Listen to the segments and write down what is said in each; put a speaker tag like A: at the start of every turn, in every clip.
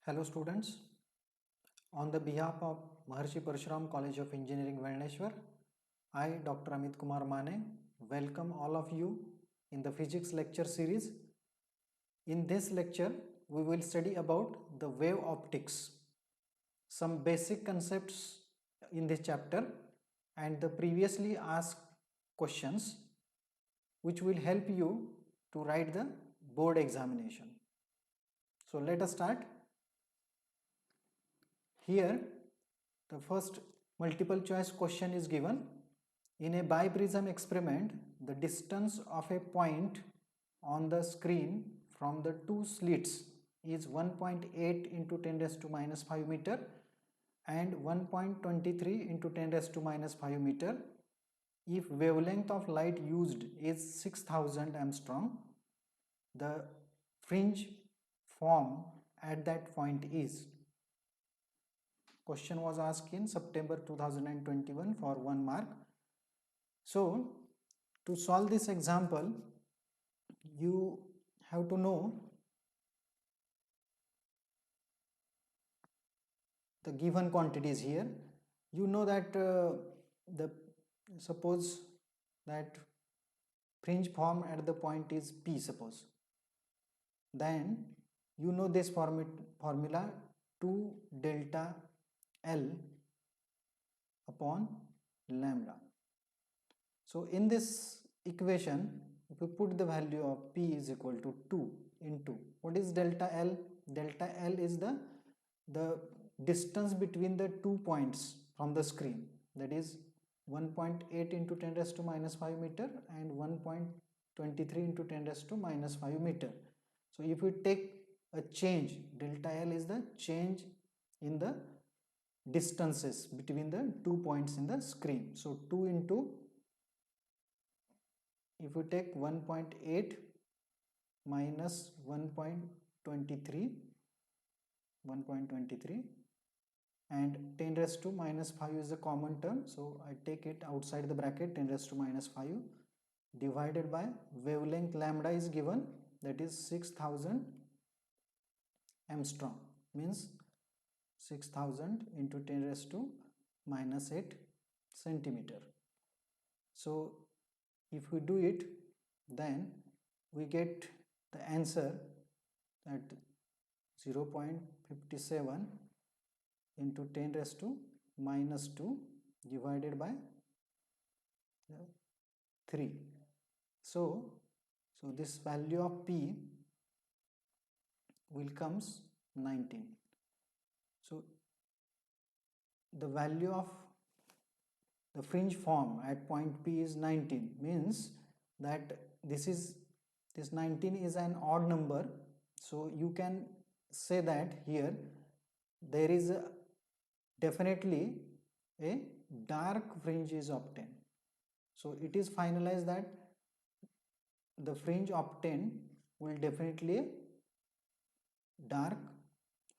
A: Hello students, on the behalf of Maharshi Parshuram College of Engineering Varaneshwar, I Dr. Amit Kumar Mane welcome all of you in the physics lecture series. In this lecture, we will study about the wave optics, some basic concepts in this chapter and the previously asked questions which will help you to write the board examination. So let us start. Here the first multiple choice question is given. In a biprism experiment, the distance of a point on the screen from the two slits is 1.8 into 10 raised to minus 5 meter and 1.23 into 10 raised to minus 5 meter. If wavelength of light used is 6000 Armstrong, the fringe form at that point is. Question was asked in September 2021 for 1 mark. So, to solve this example, you have to know the given quantities here. You know that suppose that fringe form at the point is P, suppose. Then you know this formula 2 delta L upon lambda. So in this equation, if we put the value of P is equal to 2 into, what is delta L? Delta L is the distance between the 2 points from the screen, that is 1.8 into 10 raised to minus 5 meter and 1.23 into 10 raised to minus 5 meter. So if we take a change, delta L is the change in the distances between the 2 points in the screen. So 2 into, if we take 1.8 minus 1.23 and 10 raised to minus 5 is a common term, so I take it outside the bracket, 10 raised to minus 5 divided by wavelength lambda is given, that is 6000 Armstrong, means 6000 into 10 raised to minus 8 centimeter. So if we do it, then we get the answer at 0.57 into 10 raised to minus 2 divided by 3. So this value of P will comes 19. So the value of the fringe form at point P is 19, means that this 19 is an odd number. So you can say that here there is definitely a dark fringe is obtained. So it is finalized that the fringe obtained will definitely a dark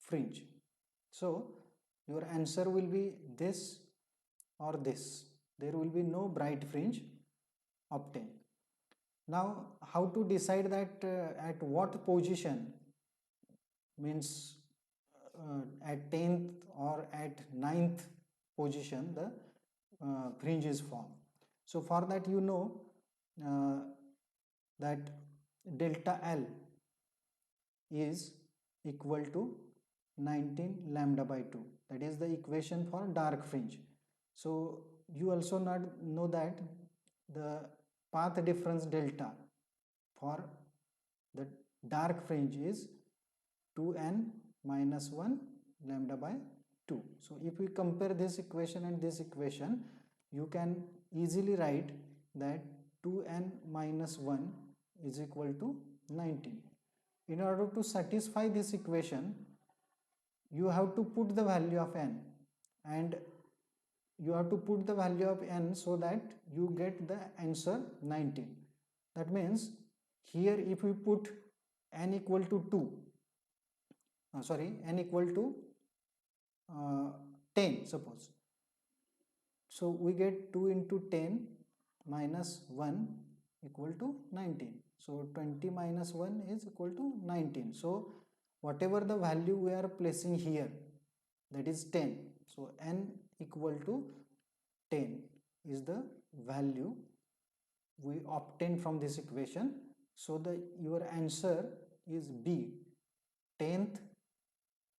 A: fringe. So your answer will be this or this. There will be no bright fringe obtained. Now how to decide that at what position, means at 10th or at 9th position the fringe is formed. So for that you know that delta L is equal to 19 lambda by 2, that is the equation for dark fringe. So you also not know that the path difference delta for the dark fringe is 2n minus 1 lambda by 2. So if we compare this equation and this equation, you can easily write that 2n minus 1 is equal to 19. In order to satisfy this equation, you have to put the value of n, and you have to put the value of n so that you get the answer 19. That means here if we put n equal to 2, n equal to 10 suppose. So we get 2 into 10 minus 1 equal to 19. So 20 minus 1 is equal to 19. So whatever the value we are placing here, that is 10. So n equal to 10 is the value we obtain from this equation. So the your answer is B, 10th,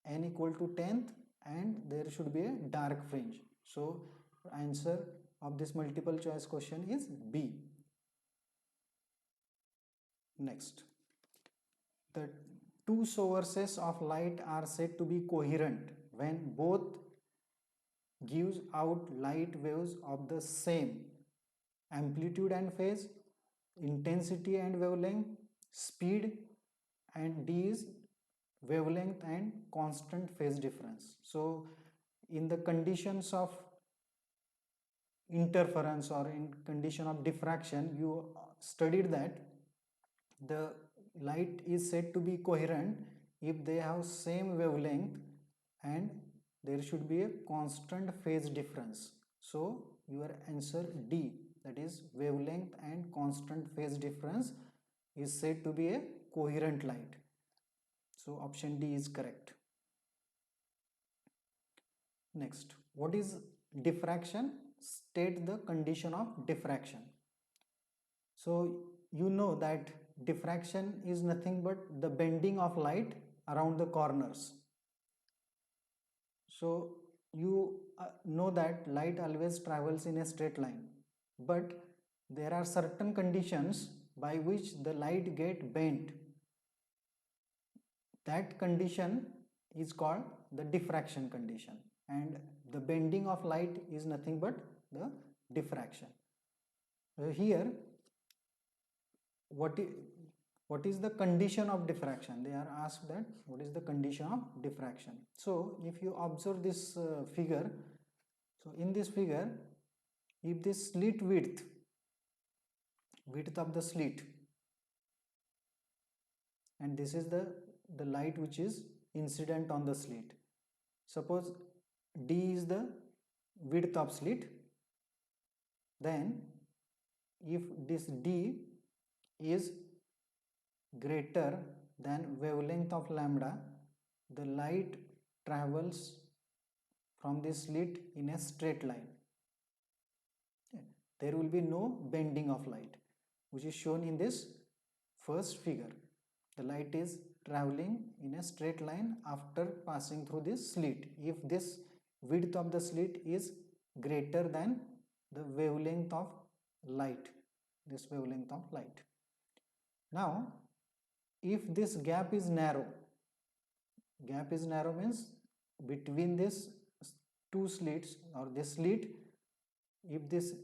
A: n equal to 10th, and there should be a dark fringe. So answer of this multiple choice question is B. Next, the two sources of light are said to be coherent when both gives out light waves of the same amplitude and phase, intensity and wavelength, speed, and D is wavelength and constant phase difference. So in the conditions of interference or in condition of diffraction, you studied that the light is said to be coherent if they have same wavelength and there should be a constant phase difference. So your answer D, that is wavelength and constant phase difference, is said to be a coherent light. So option D is correct. Next, what is diffraction? State the condition of diffraction. So you know that diffraction is nothing but the bending of light around the corners. So you know that light always travels in a straight line, but there are certain conditions by which the light get bent. That condition is called the diffraction condition, and the bending of light is nothing but the diffraction. Here, what is the condition of diffraction? They are asked that what is the condition of diffraction. So if you observe this figure, so in this figure, if this slit width of the slit, and this is the light which is incident on the slit. Suppose D is the width of slit, then if this D is greater than wavelength of lambda, the light travels from this slit in a straight line. There will be no bending of light, which is shown in this first figure. The light is traveling in a straight line after passing through this slit if this width of the slit is greater than the wavelength of light, this wavelength of light. Now if this gap is narrow means between this two slits or this slit, if this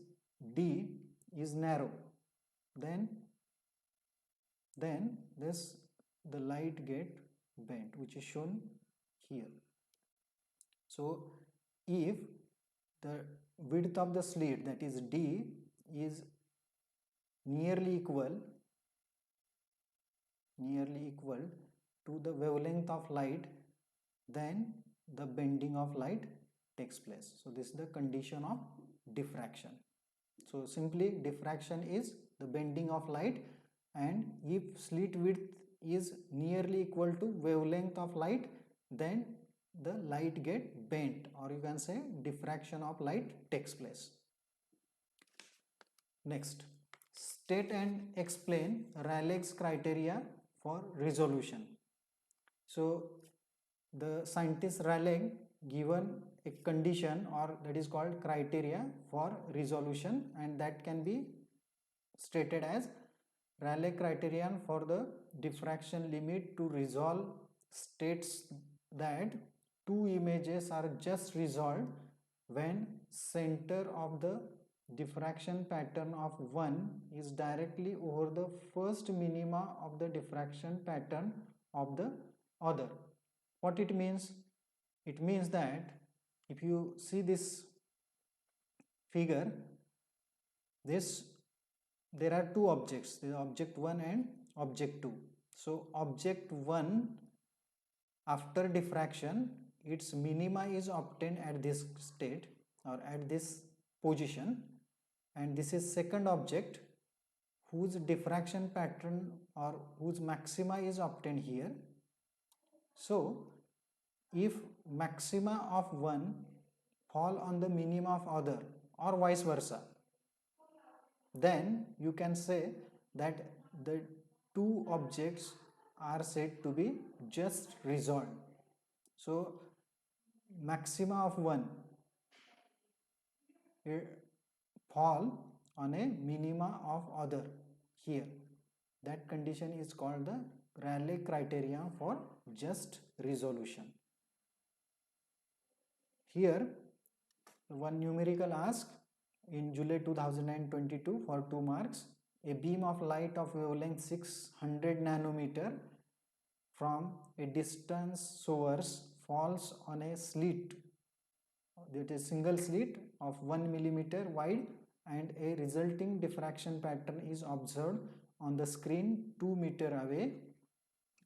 A: D is narrow, then this the light get bent, which is shown here. So if the width of the slit, that is D, is nearly equal to the wavelength of light, then the bending of light takes place. So this is the condition of diffraction. So simply diffraction is the bending of light, and if slit width is nearly equal to wavelength of light, then the light get bent, or you can say diffraction of light takes place. Next, state and explain Rayleigh's criteria for resolution. So the scientist Rayleigh given a condition, or that is called criteria for resolution, and that can be stated as Rayleigh criterion for the diffraction limit to resolve states that two images are just resolved when center of the diffraction pattern of one is directly over the first minima of the diffraction pattern of the other. What it means? It means that if you see this figure, there are two objects, there is object 1 and object 2. So object 1, after diffraction, its minima is obtained at this state or at this position, and this is second object whose diffraction pattern or whose maxima is obtained here. So if maxima of one fall on the minima of other or vice versa, then you can say that the two objects are said to be just resolved. So maxima of one fall on a minima of other here. That condition is called the Rayleigh criteria for just resolution. Here one numerical ask in July 2022 for 2 marks. A beam of light of wavelength 600 nanometer from a distance source falls on a slit, that is single slit of 1 millimeter wide, and a resulting diffraction pattern is observed on the screen 2 meter away.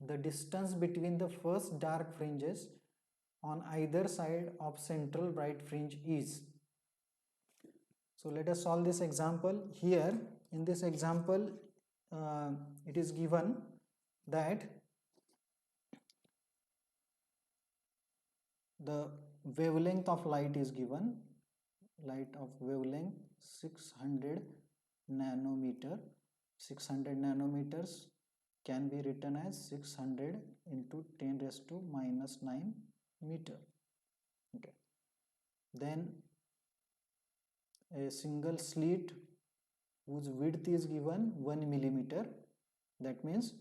A: The distance between the first dark fringes on either side of central bright fringe is. So let us solve this example. Here in this example it is given that the wavelength of light is given, light of wavelength 600 nanometer. 600 nanometers can be written as 600 into 10 raised to minus 9 meter. Okay. Then a single slit whose width is given 1 millimeter. That means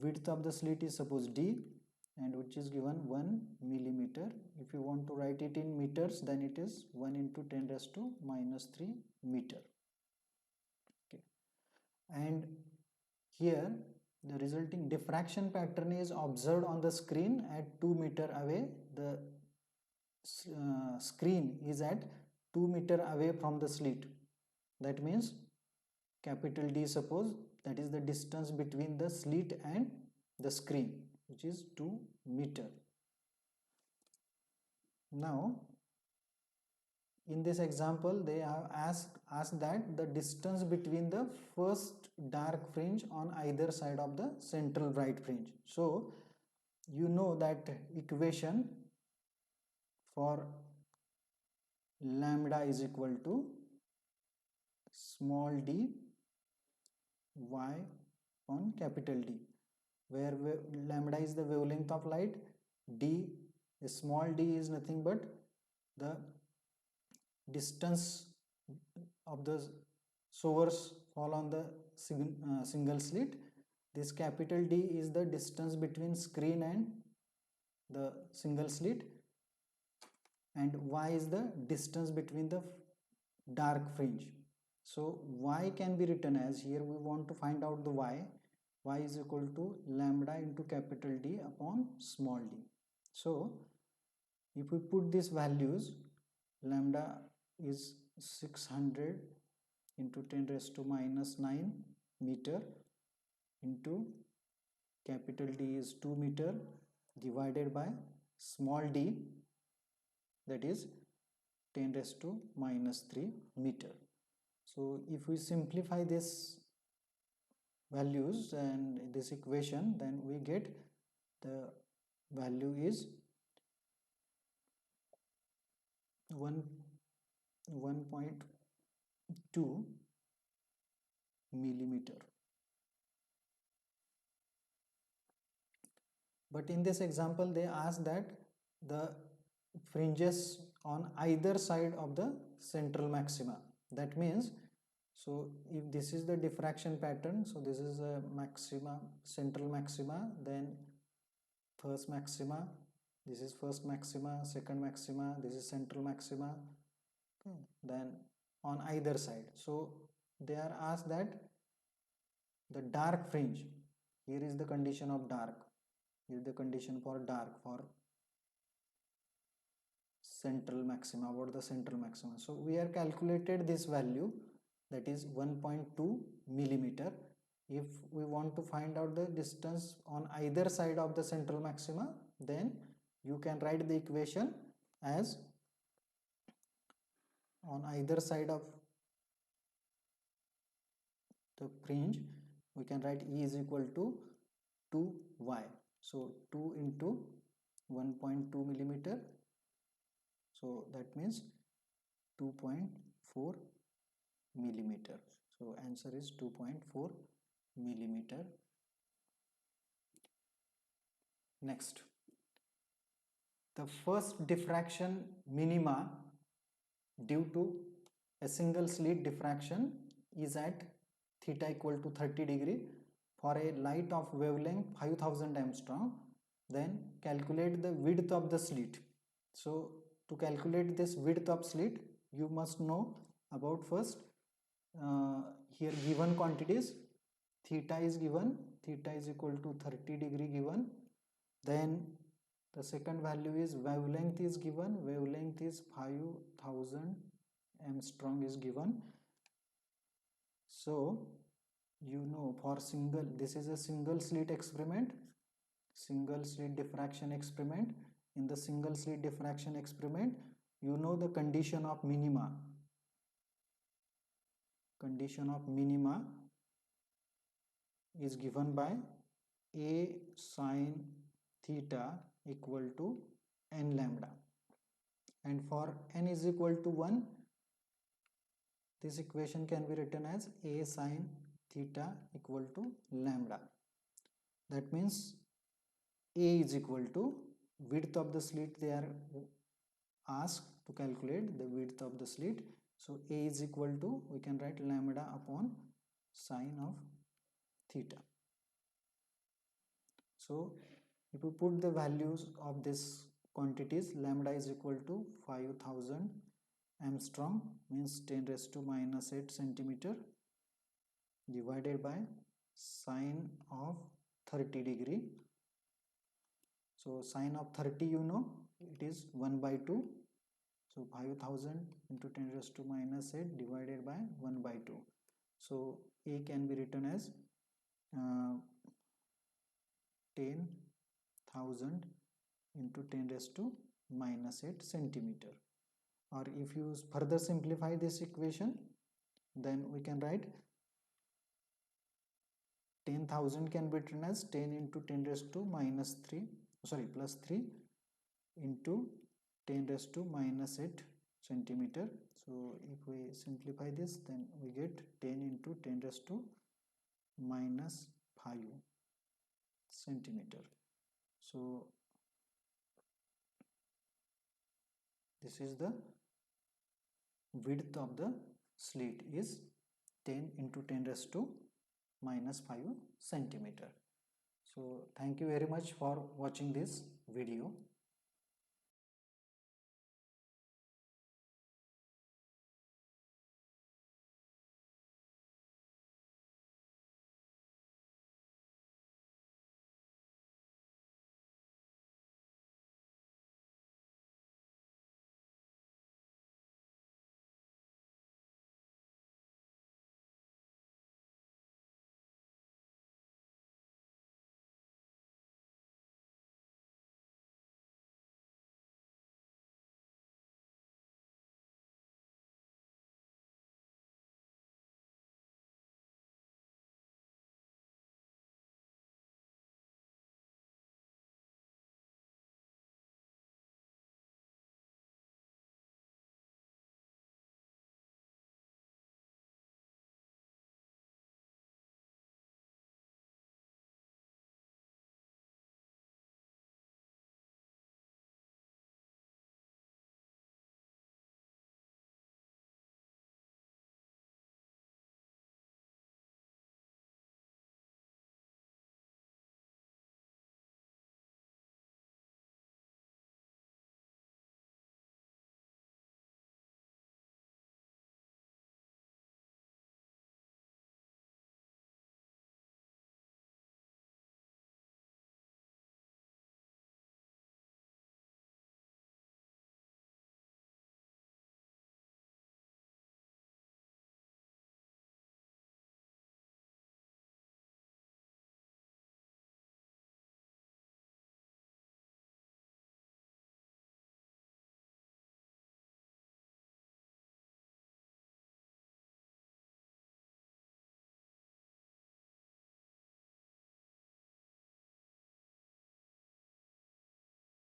A: width of the slit is suppose D, and which is given 1 millimeter. If you want to write it in meters, then it is 1 into 10 raised to minus 3 meter. Okay. And here the resulting diffraction pattern is observed on the screen at 2 meter away. The screen is at 2 meter away from the slit. That means capital D, suppose that is the distance between the slit and the screen, which is 2 meter. Now in this example they have asked that the distance between the first dark fringe on either side of the central bright fringe. So you know that equation for lambda is equal to small d y on capital D, where lambda is the wavelength of light, d, small d is nothing but the distance of the source fall on the single slit. This capital D is the distance between screen and the single slit, and y is the distance between the dark fringe. So y can be written as, here we want to find out the y is equal to lambda into capital D upon small d. So if we put these values, lambda is 600 into 10 raised to minus 9 meter into capital D is 2 meter divided by small d, that is 10 raised to minus 3 meter. So if we simplify this values and this equation, then we get the value is 1.2 millimeter. But in this example they ask that the fringes on either side of the central maxima. That means, so if this is the diffraction pattern, so this is a maxima, central maxima, then first maxima, this is first maxima, second maxima, this is central maxima, okay, then on either side. So they are asked that the dark fringe, here is the condition of dark, here is the condition for dark, for central maxima, about the central maxima. So we are calculated this value, that is 1.2 millimeter. If we want to find out the distance on either side of the central maxima, then you can write the equation as, on either side of the fringe we can write E is equal to 2y. So 2 into 1.2 millimeter, so that means 2.4 millimeter. So answer is 2.4 millimeter. Next, the first diffraction minima due to a single slit diffraction is at theta equal to 30 degree for a light of wavelength 5000 angstrom. Then calculate the width of the slit. So to calculate this width of slit, you must know about first here given quantities. Theta is given, theta is equal to 30 degree given. Then the second value is wavelength is given, wavelength is 5000 angstrom is given. So you know, for single, this is a single slit experiment, single slit diffraction experiment. In the single slit diffraction experiment, you know the condition of minima. Condition of minima is given by a sine theta equal to n lambda, and for n is equal to 1, this equation can be written as a sine theta equal to lambda. That means a is equal to width of the slit. They are asked to calculate the width of the slit. So a is equal to, we can write lambda upon sine of theta. So if you put the values of this quantities, lambda is equal to 5000 angstrom, means 10 raised to minus 8 centimeter, divided by sine of 30 degree. So sine of 30, you know, it is 1 by 2. So 5000 into 10 raised to minus 8 divided by 1 by 2. So a can be written as 10,000 into 10 raised to minus 8 centimeter. Or if you further simplify this equation, then we can write 10,000 can be written as 10 into 10 raised to minus 3, sorry, plus 3 into 10 raised to minus 8 centimeter. So if we simplify this, then we get 10 into 10 raised to minus 5 centimeter. So this is the width of the slit is 10 into 10 raised to minus 5 centimeter. So thank you very much for watching this video.